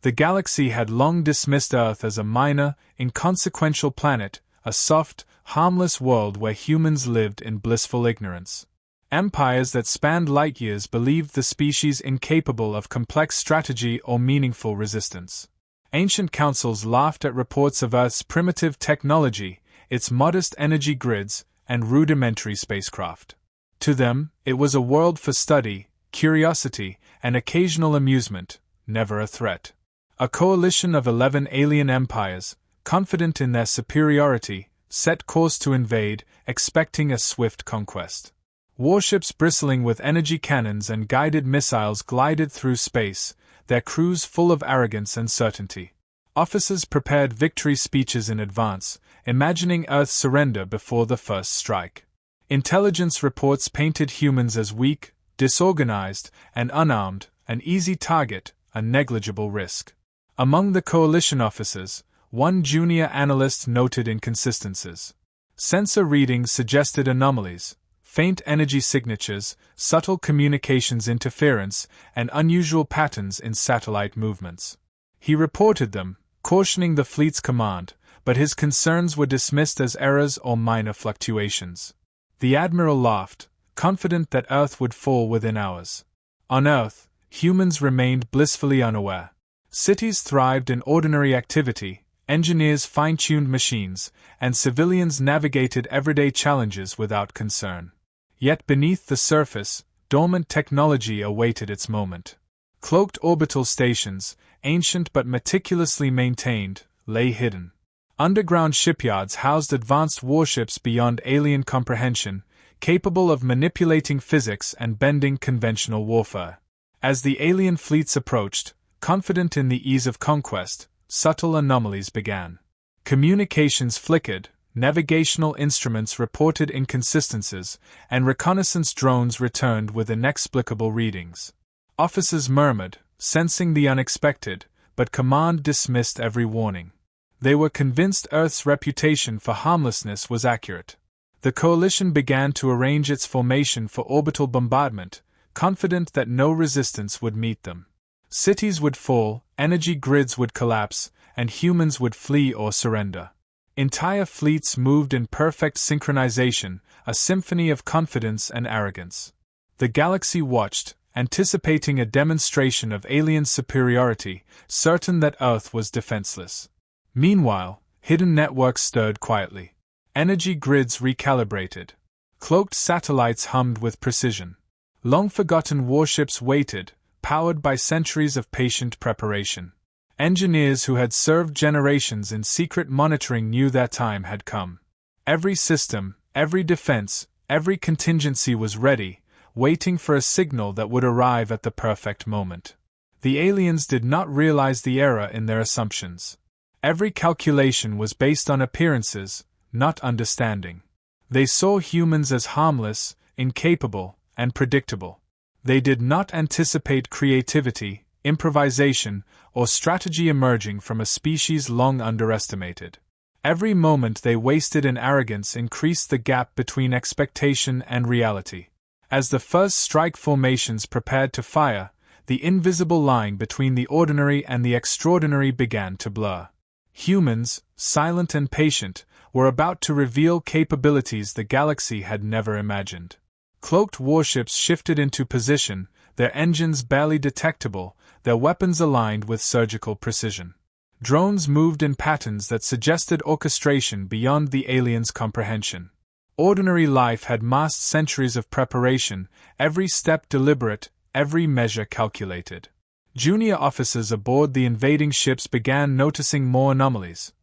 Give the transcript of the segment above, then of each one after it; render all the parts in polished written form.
The galaxy had long dismissed Earth as a minor, inconsequential planet, a soft, harmless world where humans lived in blissful ignorance. Empires that spanned light years believed the species incapable of complex strategy or meaningful resistance. Ancient councils laughed at reports of Earth's primitive technology, its modest energy grids, and rudimentary spacecraft. To them, it was a world for study, curiosity, and occasional amusement, never a threat. A coalition of 11 alien empires, confident in their superiority, set course to invade, expecting a swift conquest. Warships bristling with energy cannons and guided missiles glided through space, their crews full of arrogance and certainty. Officers prepared victory speeches in advance, imagining Earth's surrender before the first strike. Intelligence reports painted humans as weak, disorganized, and unarmed, an easy target, a negligible risk. Among the coalition officers, one junior analyst noted inconsistencies. Sensor readings suggested anomalies, faint energy signatures, subtle communications interference, and unusual patterns in satellite movements. He reported them, cautioning the fleet's command, but his concerns were dismissed as errors or minor fluctuations. The admiral laughed, confident that Earth would fall within hours. On Earth, humans remained blissfully unaware. Cities thrived in ordinary activity, engineers fine-tuned machines, and civilians navigated everyday challenges without concern. Yet beneath the surface, dormant technology awaited its moment. Cloaked orbital stations, ancient but meticulously maintained, lay hidden. Underground shipyards housed advanced warships beyond alien comprehension, capable of manipulating physics and bending conventional warfare. As the alien fleets approached, confident in the ease of conquest, subtle anomalies began. Communications flickered, navigational instruments reported inconsistencies, and reconnaissance drones returned with inexplicable readings. Officers murmured, sensing the unexpected, but command dismissed every warning. They were convinced Earth's reputation for harmlessness was accurate. The coalition began to arrange its formation for orbital bombardment, confident that no resistance would meet them. Cities would fall, energy grids would collapse, and humans would flee or surrender. Entire fleets moved in perfect synchronization, a symphony of confidence and arrogance. The galaxy watched, anticipating a demonstration of alien superiority, certain that Earth was defenseless. Meanwhile, hidden networks stirred quietly. Energy grids recalibrated. Cloaked satellites hummed with precision. Long-forgotten warships waited, powered by centuries of patient preparation. Engineers who had served generations in secret monitoring knew their time had come. Every system, every defense, every contingency was ready, waiting for a signal that would arrive at the perfect moment. The aliens did not realize the error in their assumptions. Every calculation was based on appearances, not understanding. They saw humans as harmless, incapable, and predictable. They did not anticipate creativity, improvisation, or strategy emerging from a species long underestimated. Every moment they wasted in arrogance increased the gap between expectation and reality. As the first strike formations prepared to fire, the invisible line between the ordinary and the extraordinary began to blur. Humans, silent and patient, were about to reveal capabilities the galaxy had never imagined. Cloaked warships shifted into position, their engines barely detectable, their weapons aligned with surgical precision. Drones moved in patterns that suggested orchestration beyond the aliens' comprehension. Ordinary life had masked centuries of preparation, every step deliberate, every measure calculated. Junior officers aboard the invading ships began noticing more anomalies.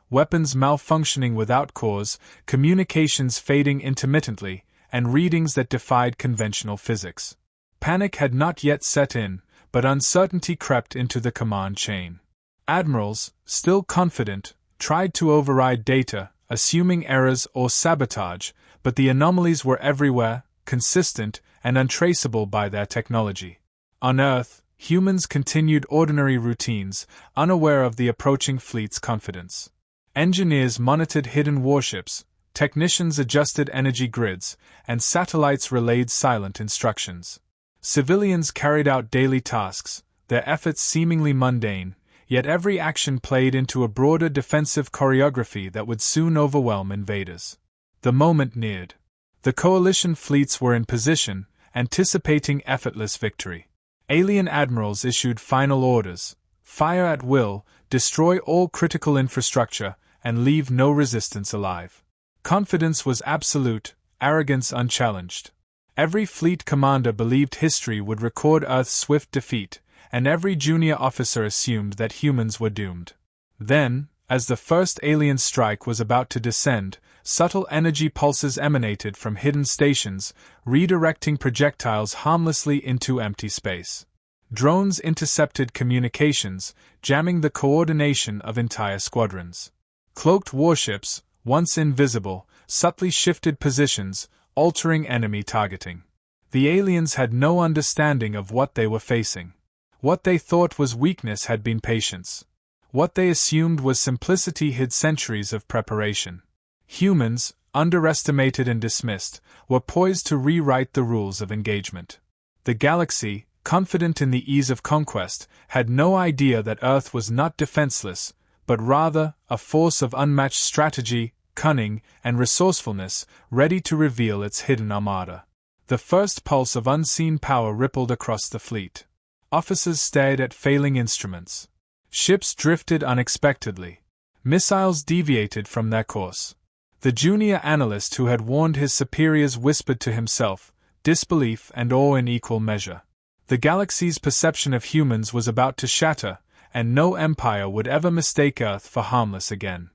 Weapons malfunctioning without cause, communications fading intermittently, and readings that defied conventional physics. Panic had not yet set in, but uncertainty crept into the command chain. Admirals, still confident, tried to override data, assuming errors or sabotage, but the anomalies were everywhere, consistent, and untraceable by their technology. On Earth, humans continued ordinary routines, unaware of the approaching fleet's confidence. Engineers monitored hidden warships, technicians adjusted energy grids, and satellites relayed silent instructions. Civilians carried out daily tasks, their efforts seemingly mundane, yet every action played into a broader defensive choreography that would soon overwhelm invaders. The moment neared. The coalition fleets were in position, anticipating effortless victory. Alien admirals issued final orders: fire at will, destroy all critical infrastructure, and leave no resistance alive. Confidence was absolute, arrogance unchallenged. Every fleet commander believed history would record Earth's swift defeat, and every junior officer assumed that humans were doomed. Then, as the first alien strike was about to descend, subtle energy pulses emanated from hidden stations, redirecting projectiles harmlessly into empty space. Drones intercepted communications, jamming the coordination of entire squadrons. Cloaked warships, once invisible, subtly shifted positions, altering enemy targeting. The aliens had no understanding of what they were facing. What they thought was weakness had been patience. What they assumed was simplicity hid centuries of preparation. Humans, underestimated and dismissed, were poised to rewrite the rules of engagement. The galaxy, confident in the ease of conquest, had no idea that Earth was not defenseless, but rather a force of unmatched strategy, cunning, and resourcefulness, ready to reveal its hidden armada. The first pulse of unseen power rippled across the fleet. Officers stared at failing instruments. Ships drifted unexpectedly. Missiles deviated from their course. The junior analyst who had warned his superiors whispered to himself, disbelief and awe in equal measure. The galaxy's perception of humans was about to shatter, and no empire would ever mistake Earth for harmless again.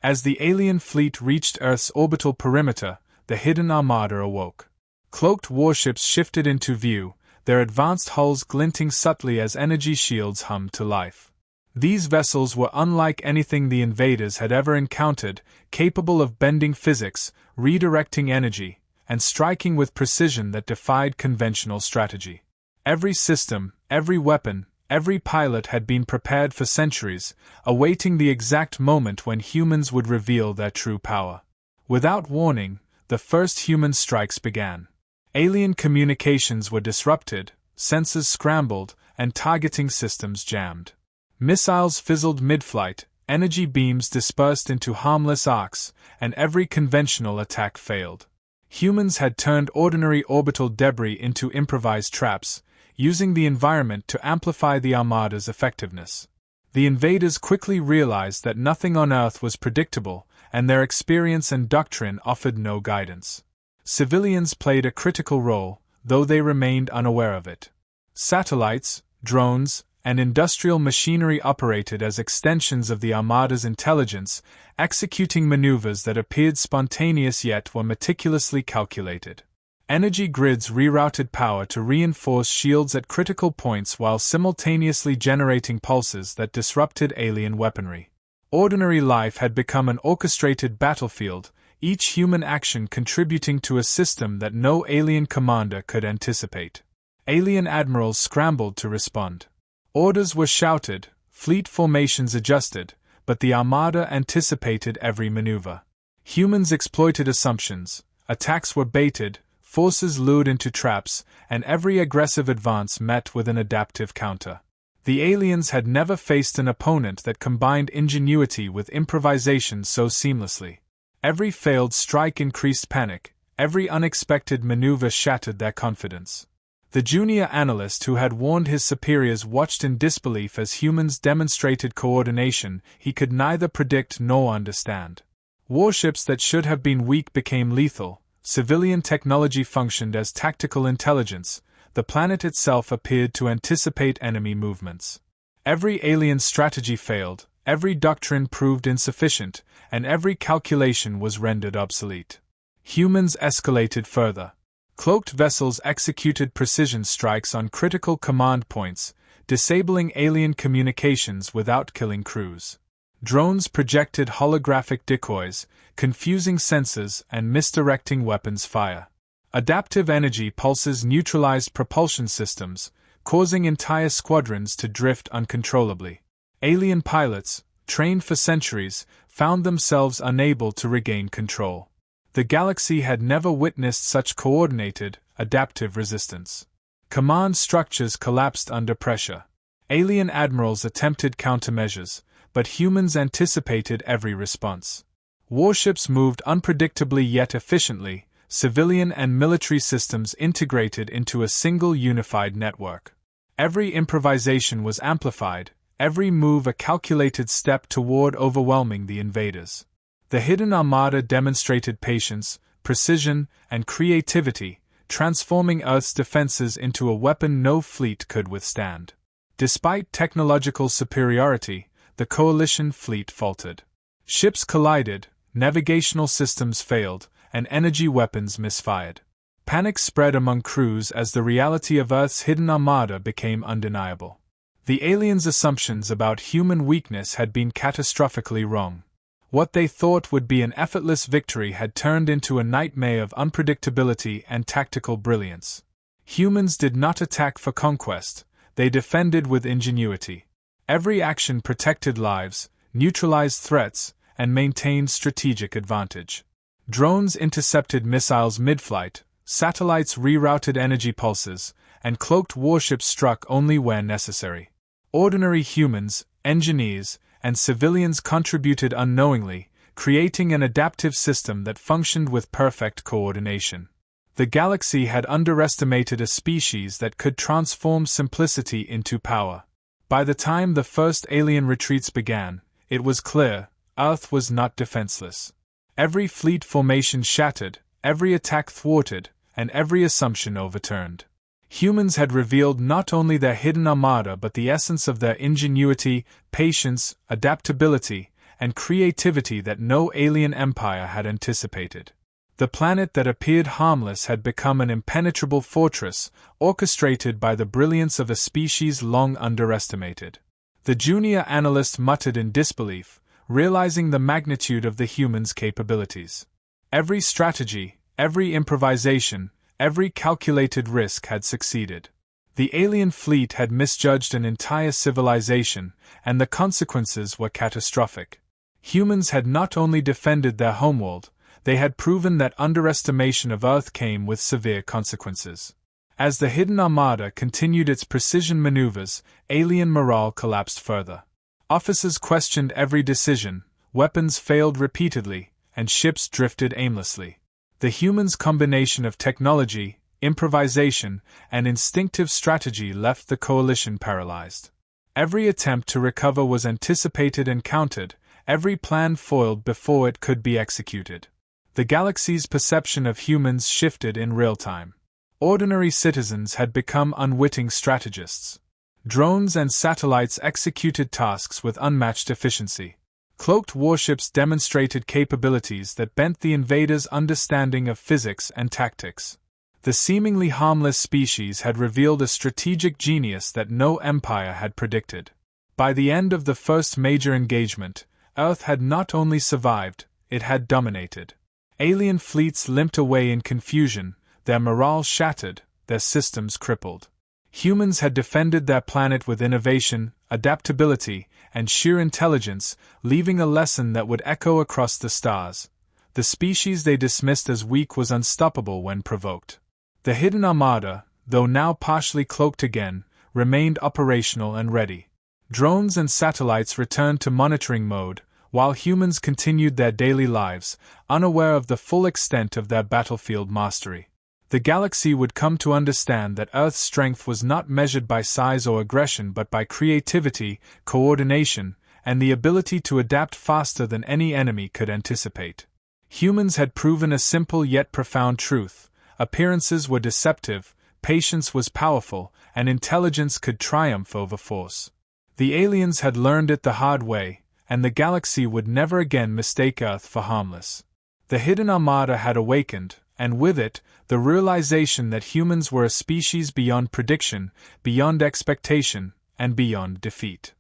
As the alien fleet reached Earth's orbital perimeter, the hidden armada awoke. Cloaked warships shifted into view, their advanced hulls glinting subtly as energy shields hummed to life. These vessels were unlike anything the invaders had ever encountered, capable of bending physics, redirecting energy, and striking with precision that defied conventional strategy. Every system, every weapon, every pilot had been prepared for centuries, awaiting the exact moment when humans would reveal their true power. Without warning, the first human strikes began. Alien communications were disrupted, sensors scrambled, and targeting systems jammed. Missiles fizzled mid-flight, energy beams dispersed into harmless arcs, and every conventional attack failed. Humans had turned ordinary orbital debris into improvised traps, using the environment to amplify the armada's effectiveness. The invaders quickly realized that nothing on Earth was predictable, and their experience and doctrine offered no guidance. Civilians played a critical role, though they remained unaware of it. Satellites, drones, and industrial machinery operated as extensions of the armada's intelligence, executing maneuvers that appeared spontaneous yet were meticulously calculated. Energy grids rerouted power to reinforce shields at critical points while simultaneously generating pulses that disrupted alien weaponry. Ordinary life had become an orchestrated battlefield, each human action contributing to a system that no alien commander could anticipate. Alien admirals scrambled to respond. Orders were shouted, fleet formations adjusted, but the armada anticipated every maneuver. Humans exploited assumptions, attacks were baited, forces lured into traps, and every aggressive advance met with an adaptive counter. The aliens had never faced an opponent that combined ingenuity with improvisation so seamlessly. Every failed strike increased panic, every unexpected maneuver shattered their confidence. The junior analyst who had warned his superiors watched in disbelief as humans demonstrated coordination he could neither predict nor understand. Warships that should have been weak became lethal, civilian technology functioned as tactical intelligence, the planet itself appeared to anticipate enemy movements. Every alien strategy failed, every doctrine proved insufficient, and every calculation was rendered obsolete. Humans escalated further. Cloaked vessels executed precision strikes on critical command points, disabling alien communications without killing crews. Drones projected holographic decoys, confusing sensors and misdirecting weapons fire. Adaptive energy pulses neutralized propulsion systems, causing entire squadrons to drift uncontrollably. Alien pilots, trained for centuries, found themselves unable to regain control. The galaxy had never witnessed such coordinated, adaptive resistance. Command structures collapsed under pressure. Alien admirals attempted countermeasures, but humans anticipated every response. Warships moved unpredictably yet efficiently, civilian and military systems integrated into a single unified network. Every improvisation was amplified, every move a calculated step toward overwhelming the invaders. The hidden armada demonstrated patience, precision, and creativity, transforming Earth's defenses into a weapon no fleet could withstand. Despite technological superiority, the coalition fleet faltered. Ships collided, navigational systems failed, and energy weapons misfired. Panic spread among crews as the reality of Earth's hidden armada became undeniable. The aliens' assumptions about human weakness had been catastrophically wrong. What they thought would be an effortless victory had turned into a nightmare of unpredictability and tactical brilliance. Humans did not attack for conquest, they defended with ingenuity. Every action protected lives, neutralized threats, and maintained strategic advantage. Drones intercepted missiles mid-flight, satellites rerouted energy pulses, and cloaked warships struck only where necessary. Ordinary humans, engineers, and civilians contributed unknowingly, creating an adaptive system that functioned with perfect coordination. The galaxy had underestimated a species that could transform simplicity into power. By the time the first alien retreats began, it was clear, Earth was not defenseless. Every fleet formation shattered, every attack thwarted, and every assumption overturned. Humans had revealed not only their hidden armada but the essence of their ingenuity, patience, adaptability, and creativity that no alien empire had anticipated. The planet that appeared harmless had become an impenetrable fortress, orchestrated by the brilliance of a species long underestimated. The junior analyst muttered in disbelief, realizing the magnitude of the humans' capabilities. Every strategy, every improvisation, every calculated risk had succeeded. The alien fleet had misjudged an entire civilization, and the consequences were catastrophic. Humans had not only defended their homeworld, they had proven that underestimation of Earth came with severe consequences. As the hidden armada continued its precision maneuvers, alien morale collapsed further. Officers questioned every decision, weapons failed repeatedly, and ships drifted aimlessly. The humans' combination of technology, improvisation, and instinctive strategy left the coalition paralyzed. Every attempt to recover was anticipated and countered, every plan foiled before it could be executed. The galaxy's perception of humans shifted in real time. Ordinary citizens had become unwitting strategists. Drones and satellites executed tasks with unmatched efficiency. Cloaked warships demonstrated capabilities that bent the invaders' understanding of physics and tactics. The seemingly harmless species had revealed a strategic genius that no empire had predicted. By the end of the first major engagement, Earth had not only survived, it had dominated. Alien fleets limped away in confusion, their morale shattered, their systems crippled. Humans had defended their planet with innovation, adaptability, and sheer intelligence, leaving a lesson that would echo across the stars. The species they dismissed as weak was unstoppable when provoked. The hidden armada, though now partially cloaked again, remained operational and ready. Drones and satellites returned to monitoring mode, while humans continued their daily lives, unaware of the full extent of their battlefield mastery. The galaxy would come to understand that Earth's strength was not measured by size or aggression but by creativity, coordination, and the ability to adapt faster than any enemy could anticipate. Humans had proven a simple yet profound truth: appearances were deceptive, patience was powerful, and intelligence could triumph over force. The aliens had learned it the hard way, and the galaxy would never again mistake Earth for harmless. The hidden armada had awakened, and with it, the realization that humans were a species beyond prediction, beyond expectation, and beyond defeat.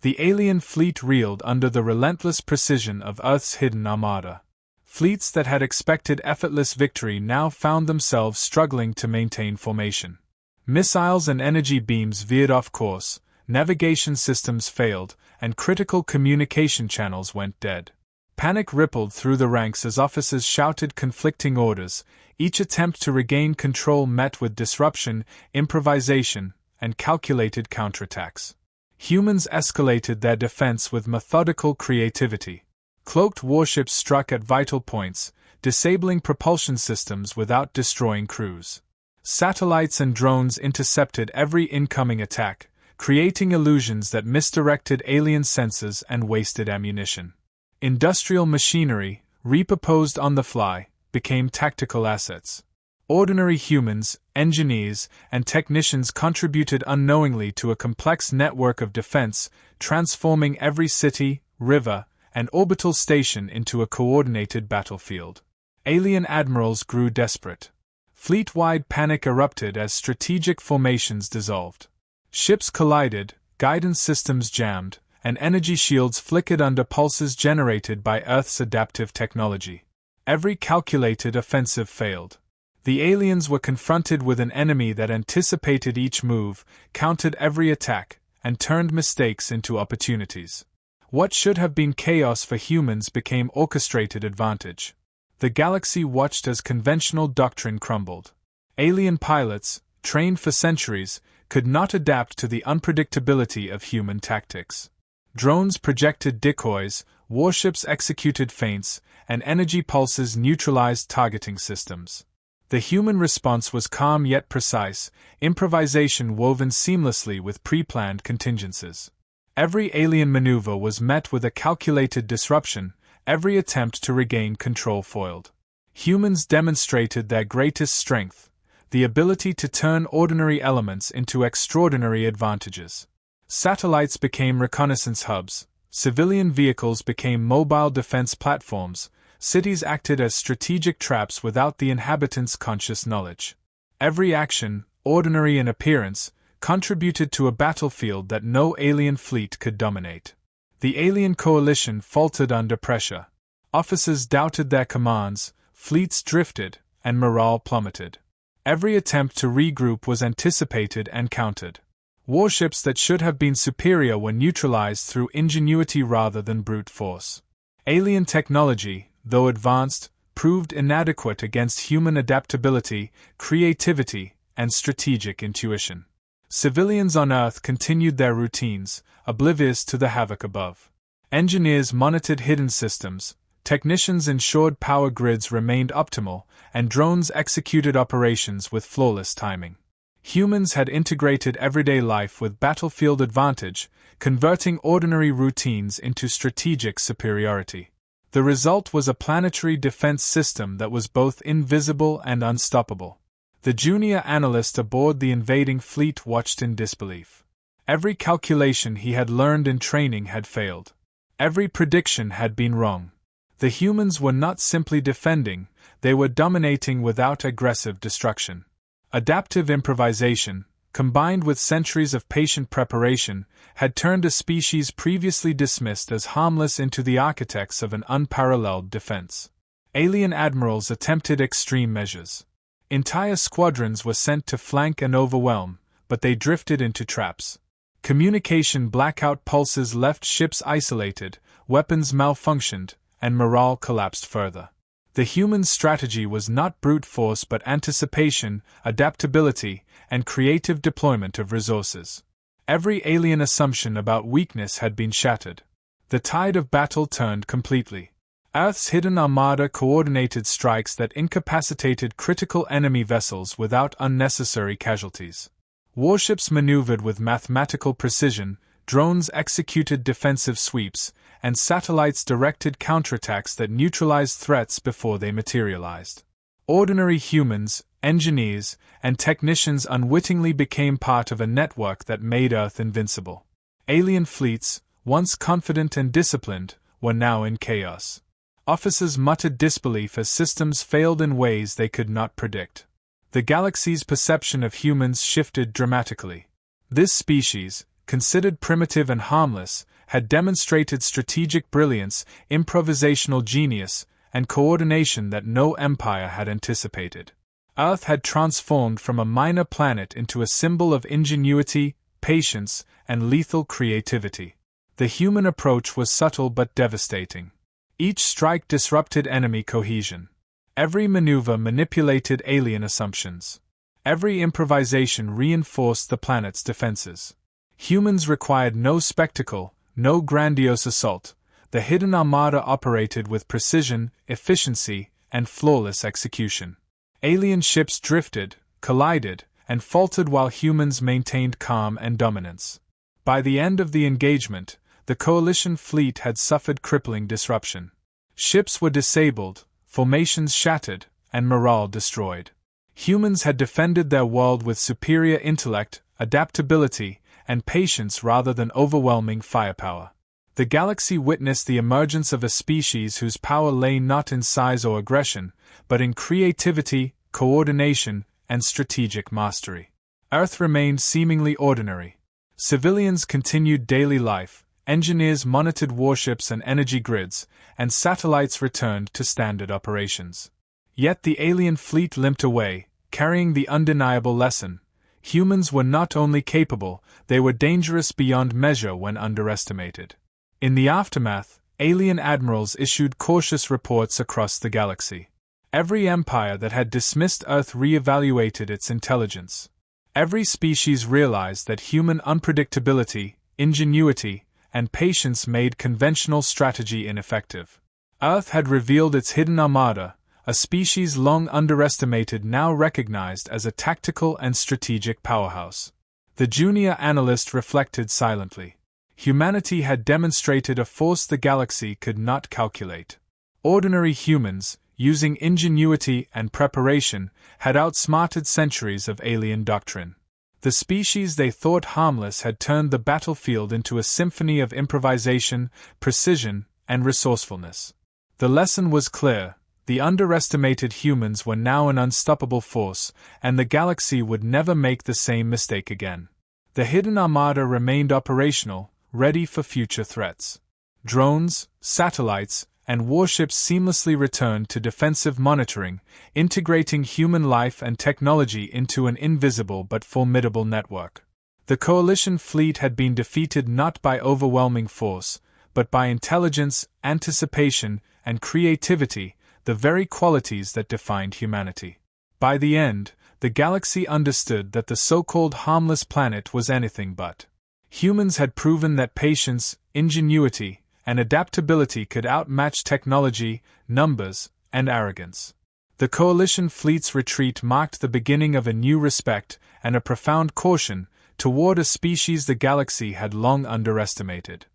The alien fleet reeled under the relentless precision of Earth's hidden armada. Fleets that had expected effortless victory now found themselves struggling to maintain formation. Missiles and energy beams veered off course, navigation systems failed, and critical communication channels went dead. Panic rippled through the ranks as officers shouted conflicting orders, each attempt to regain control met with disruption, improvisation, and calculated counterattacks. Humans escalated their defense with methodical creativity. Cloaked warships struck at vital points, disabling propulsion systems without destroying crews. Satellites and drones intercepted every incoming attack, creating illusions that misdirected alien sensors and wasted ammunition. Industrial machinery, repurposed on the fly, became tactical assets. Ordinary humans, engineers, and technicians contributed unknowingly to a complex network of defense, transforming every city, river, and orbital station into a coordinated battlefield. Alien admirals grew desperate. Fleet-wide panic erupted as strategic formations dissolved. Ships collided, guidance systems jammed, and energy shields flickered under pulses generated by Earth's adaptive technology. Every calculated offensive failed. The aliens were confronted with an enemy that anticipated each move, countered every attack, and turned mistakes into opportunities. What should have been chaos for humans became orchestrated advantage. The galaxy watched as conventional doctrine crumbled. Alien pilots, trained for centuries, could not adapt to the unpredictability of human tactics. Drones projected decoys, warships executed feints, and energy pulses neutralized targeting systems. The human response was calm yet precise, improvisation woven seamlessly with pre-planned contingencies. Every alien maneuver was met with a calculated disruption, every attempt to regain control foiled. Humans demonstrated their greatest strength, the ability to turn ordinary elements into extraordinary advantages. Satellites became reconnaissance hubs, civilian vehicles became mobile defense platforms, cities acted as strategic traps without the inhabitants' conscious knowledge. Every action, ordinary in appearance, contributed to a battlefield that no alien fleet could dominate. The alien coalition faltered under pressure. Officers doubted their commands, fleets drifted, and morale plummeted. Every attempt to regroup was anticipated and countered. Warships that should have been superior were neutralized through ingenuity rather than brute force. Alien technology, though advanced, proved inadequate against human adaptability, creativity, and strategic intuition. Civilians on Earth continued their routines, oblivious to the havoc above. Engineers monitored hidden systems, technicians ensured power grids remained optimal, and drones executed operations with flawless timing. Humans had integrated everyday life with battlefield advantage, converting ordinary routines into strategic superiority. The result was a planetary defense system that was both invisible and unstoppable. The junior analyst aboard the invading fleet watched in disbelief. Every calculation he had learned in training had failed. Every prediction had been wrong. The humans were not simply defending, they were dominating without aggressive destruction. Adaptive improvisation, combined with centuries of patient preparation, had turned a species previously dismissed as harmless into the architects of an unparalleled defense. Alien admirals attempted extreme measures. Entire squadrons were sent to flank and overwhelm, but they drifted into traps. Communication blackout pulses left ships isolated, weapons malfunctioned, and morale collapsed further. The human strategy was not brute force but anticipation, adaptability, and creative deployment of resources. Every alien assumption about weakness had been shattered. The tide of battle turned completely. Earth's hidden armada coordinated strikes that incapacitated critical enemy vessels without unnecessary casualties. Warships maneuvered with mathematical precision, drones executed defensive sweeps, and satellites directed counterattacks that neutralized threats before they materialized. Ordinary humans, engineers, and technicians unwittingly became part of a network that made Earth invincible. Alien fleets, once confident and disciplined, were now in chaos. Officers muttered disbelief as systems failed in ways they could not predict. The galaxy's perception of humans shifted dramatically. This species, considered primitive and harmless, had demonstrated strategic brilliance, improvisational genius, and coordination that no empire had anticipated. Earth had transformed from a minor planet into a symbol of ingenuity, patience, and lethal creativity. The human approach was subtle but devastating. Each strike disrupted enemy cohesion. Every maneuver manipulated alien assumptions. Every improvisation reinforced the planet's defenses. Humans required no spectacle, no grandiose assault. The hidden armada operated with precision, efficiency, and flawless execution. Alien ships drifted, collided, and faltered while humans maintained calm and dominance. By the end of the engagement, the coalition fleet had suffered crippling disruption. Ships were disabled, formations shattered, and morale destroyed. Humans had defended their world with superior intellect, adaptability, and patience rather than overwhelming firepower. The galaxy witnessed the emergence of a species whose power lay not in size or aggression, but in creativity, coordination, and strategic mastery. Earth remained seemingly ordinary. Civilians continued daily life, engineers monitored warships and energy grids, and satellites returned to standard operations. Yet the alien fleet limped away, carrying the undeniable lesson: humans were not only capable, they were dangerous beyond measure when underestimated. In the aftermath, alien admirals issued cautious reports across the galaxy. Every empire that had dismissed Earth re-evaluated its intelligence. Every species realized that human unpredictability, ingenuity, and patience made conventional strategy ineffective. Earth had revealed its hidden armada, a species long underestimated now recognized as a tactical and strategic powerhouse. The junior analyst reflected silently. Humanity had demonstrated a force the galaxy could not calculate. Ordinary humans, using ingenuity and preparation, had outsmarted centuries of alien doctrine. The species they thought harmless had turned the battlefield into a symphony of improvisation, precision, and resourcefulness. The lesson was clear: the underestimated humans were now an unstoppable force, and the galaxy would never make the same mistake again. The hidden armada remained operational, ready for future threats. Drones, satellites, and warships seamlessly returned to defensive monitoring, integrating human life and technology into an invisible but formidable network. The coalition fleet had been defeated not by overwhelming force, but by intelligence, anticipation, and creativity, the very qualities that defined humanity. By the end, the galaxy understood that the so-called harmless planet was anything but. Humans had proven that patience, ingenuity, and adaptability could outmatch technology, numbers, and arrogance. The coalition fleet's retreat marked the beginning of a new respect and a profound caution toward a species the galaxy had long underestimated.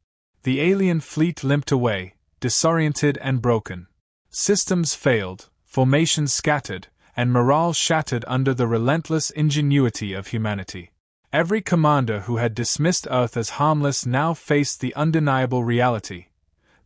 The alien fleet limped away, disoriented and broken. Systems failed, formations scattered, and morale shattered under the relentless ingenuity of humanity. Every commander who had dismissed Earth as harmless now faced the undeniable reality: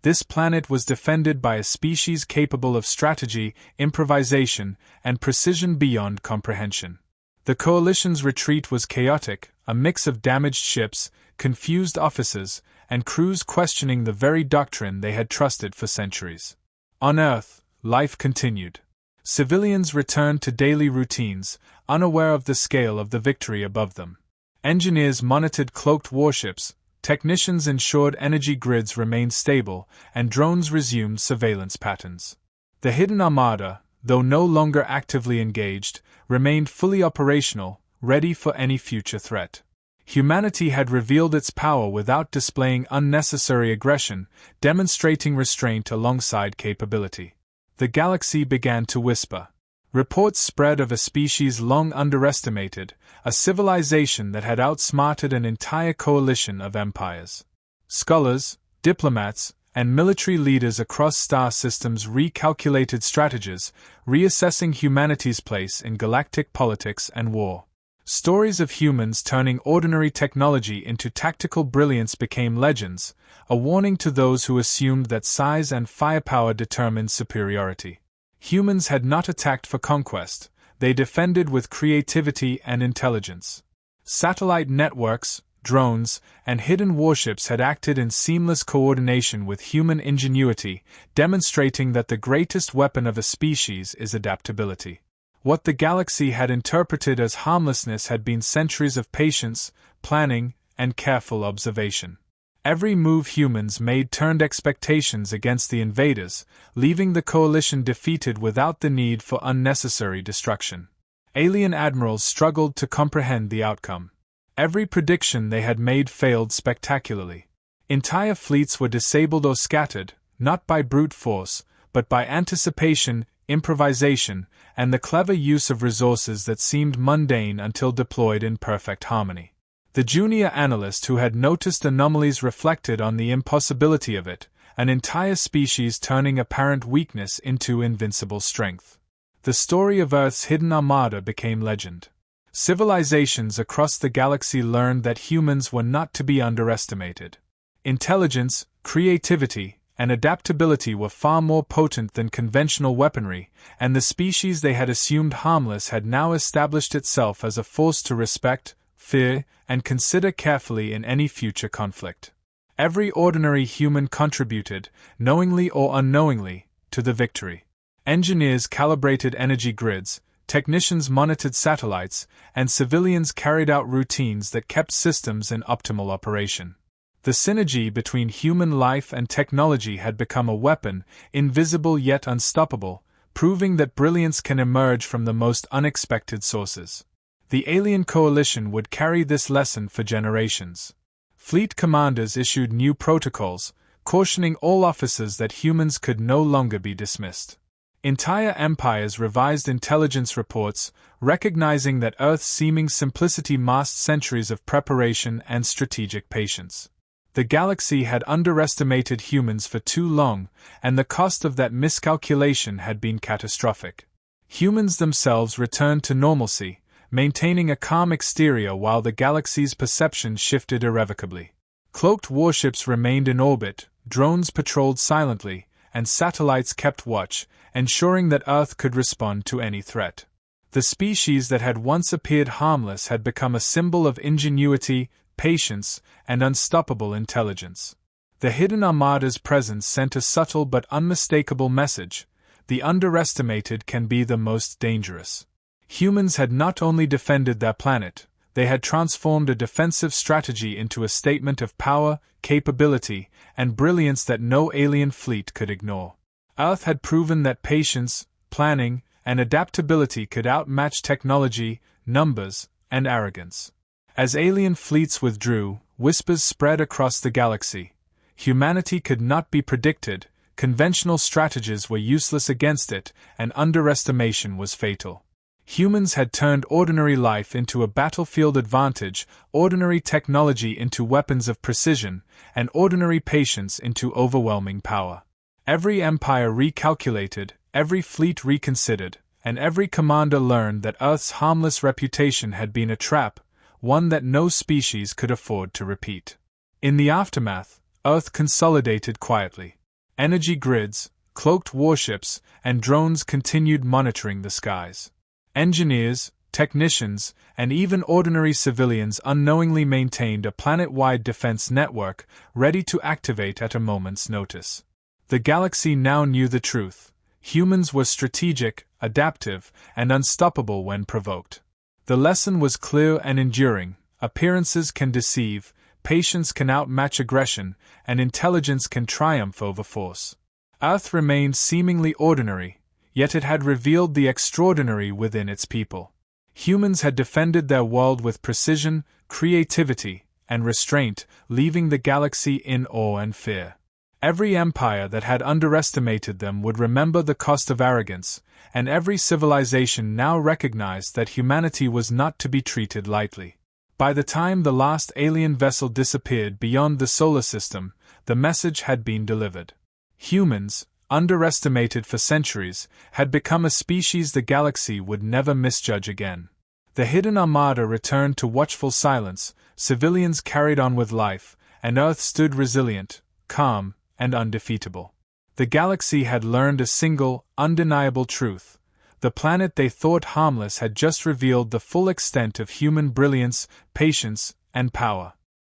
this planet was defended by a species capable of strategy, improvisation, and precision beyond comprehension. The coalition's retreat was chaotic, a mix of damaged ships, confused officers, and crews questioning the very doctrine they had trusted for centuries. On Earth, life continued. Civilians returned to daily routines, unaware of the scale of the victory above them. Engineers monitored cloaked warships, technicians ensured energy grids remained stable, and drones resumed surveillance patterns. The hidden armada, though no longer actively engaged, remained fully operational, ready for any future threat. Humanity had revealed its power without displaying unnecessary aggression, demonstrating restraint alongside capability. The galaxy began to whisper. Reports spread of a species long underestimated, a civilization that had outsmarted an entire coalition of empires. Scholars, diplomats, and military leaders across star systems recalculated strategies, reassessing humanity's place in galactic politics and war. Stories of humans turning ordinary technology into tactical brilliance became legends, a warning to those who assumed that size and firepower determined superiority. Humans had not attacked for conquest, they defended with creativity and intelligence. Satellite networks, drones, and hidden warships had acted in seamless coordination with human ingenuity, demonstrating that the greatest weapon of a species is adaptability. What the galaxy had interpreted as harmlessness had been centuries of patience, planning, and careful observation. Every move humans made turned expectations against the invaders, leaving the coalition defeated without the need for unnecessary destruction. Alien admirals struggled to comprehend the outcome. Every prediction they had made failed spectacularly. Entire fleets were disabled or scattered, not by brute force, but by anticipation, improvisation, and the clever use of resources that seemed mundane until deployed in perfect harmony. The junior analyst who had noticed anomalies reflected on the impossibility of it, an entire species turning apparent weakness into invincible strength. The story of Earth's hidden armada became legend. Civilizations across the galaxy learned that humans were not to be underestimated. Intelligence, creativity, and adaptability were far more potent than conventional weaponry, and the species they had assumed harmless had now established itself as a force to respect, fear, and consider carefully in any future conflict. Every ordinary human contributed, knowingly or unknowingly, to the victory. Engineers calibrated energy grids, technicians monitored satellites, and civilians carried out routines that kept systems in optimal operation. The synergy between human life and technology had become a weapon, invisible yet unstoppable, proving that brilliance can emerge from the most unexpected sources. The alien coalition would carry this lesson for generations. Fleet commanders issued new protocols, cautioning all officers that humans could no longer be dismissed. Entire empires revised intelligence reports, recognizing that Earth's seeming simplicity masked centuries of preparation and strategic patience. The galaxy had underestimated humans for too long, and the cost of that miscalculation had been catastrophic. Humans themselves returned to normalcy, maintaining a calm exterior while the galaxy's perception shifted irrevocably. Cloaked warships remained in orbit, drones patrolled silently, and satellites kept watch, ensuring that Earth could respond to any threat. The species that had once appeared harmless had become a symbol of ingenuity, patience, and unstoppable intelligence. The hidden armada's presence sent a subtle but unmistakable message: the underestimated can be the most dangerous. Humans had not only defended their planet, they had transformed a defensive strategy into a statement of power, capability, and brilliance that no alien fleet could ignore. Earth had proven that patience, planning, and adaptability could outmatch technology, numbers, and arrogance. As alien fleets withdrew, whispers spread across the galaxy. Humanity could not be predicted, conventional strategies were useless against it, and underestimation was fatal. Humans had turned ordinary life into a battlefield advantage, ordinary technology into weapons of precision, and ordinary patience into overwhelming power. Every empire recalculated, every fleet reconsidered, and every commander learned that Earth's harmless reputation had been a trap, one that no species could afford to repeat. In the aftermath, Earth consolidated quietly. Energy grids, cloaked warships, and drones continued monitoring the skies. Engineers, technicians, and even ordinary civilians unknowingly maintained a planet-wide defense network, ready to activate at a moment's notice. The galaxy now knew the truth. Humans were strategic, adaptive, and unstoppable when provoked. The lesson was clear and enduring: appearances can deceive, patience can outmatch aggression, and intelligence can triumph over force. Earth remained seemingly ordinary, yet it had revealed the extraordinary within its people. Humans had defended their world with precision, creativity, and restraint, leaving the galaxy in awe and fear. Every empire that had underestimated them would remember the cost of arrogance, and every civilization now recognized that humanity was not to be treated lightly. By the time the last alien vessel disappeared beyond the solar system, the message had been delivered. Humans, underestimated for centuries, had become a species the galaxy would never misjudge again. The hidden armada returned to watchful silence, civilians carried on with life, and Earth stood resilient, calm, and undefeatable. The galaxy had learned a single, undeniable truth: the planet they thought harmless had just revealed the full extent of human brilliance, patience, and power.